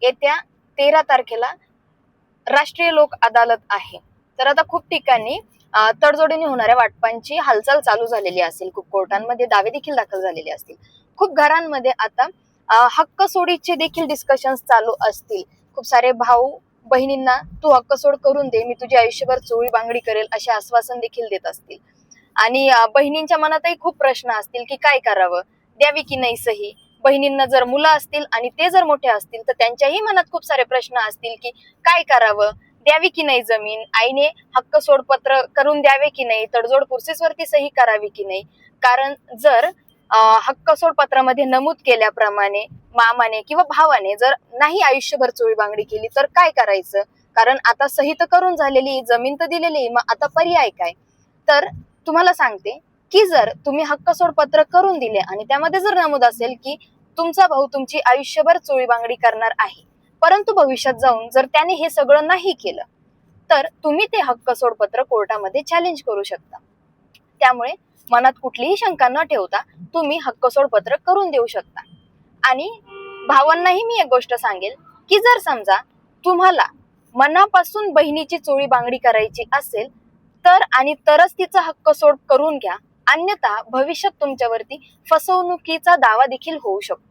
येत्या 13 तारखेला राष्ट्रीय लोक अदालत आहे. तर आता खूप ठिकाणी तडजोडीने होणाऱ्या वाटपांची हालचाल चालू झालेली असेल, खूप कोर्टांमध्ये दावे देखील दाखल झालेले असतील, खूप घरांमध्ये आता हक्क सोडीचे देखील डिस्कशन्स चालू असतील. खूप सारे भाऊ बहिणींना तू हक्क सोड करून दे, मी तुझी आयुष्यभर चोळी बांगडी करेल असे आश्वासन देखील देत असतील. आणि बहिणींच्या मनातही खूप प्रश्न असतील की काय करावं, द्यावी की नाही सही. बहिणींना जर मुलं असतील आणि ते जर मोठे असतील तर त्यांच्याही मनात खूप सारे प्रश्न असतील की काय करावं, द्यावी की नाही जमीन, आईने हक्क सोडपत्र करून द्यावे की नाही, तडजोड प्रोसेसवरती सही करावी की नाही. कारण जर हक्क सोडपत्रामध्ये नमूद केल्याप्रमाणे मामाने किंवा भावाने जर नाही आयुष्यभर चोळी बांगडी केली तर काय करायचं. कारण आता सही तर करून झालेली, जमीन तर दिलेली, मग आता पर्याय काय. तर तुम्हाला सांगते की जर तुम्ही हक्क सोडपत्र करून दिले आणि त्यामध्ये जर नमूद असेल की तुमचा भाऊ तुमची आयुष्यभर चोळी बांगडी करणार आहे, परंतु भविष्यात जाऊन जर त्याने हे सगळं नाही केलं तर तुम्ही ते हक्क सोडपत्र कोर्टामध्ये चॅलेंज करू शकता. त्यामुळे मनात कुठलीही शंका न ठेवता तुम्ही हक्क सोडपत्र करून देऊ शकता. आणि भावांनाही मी एक गोष्ट सांगेल की जर समजा तुम्हाला मनापासून बहिणीची चोळी बांगडी करायची असेल तर आणि तरच तिचा हक्क सोड करून घ्या, अन्यथा भविष्यात तुमच्यावरती फसवणुकीचा दावा देखील होऊ शकतो.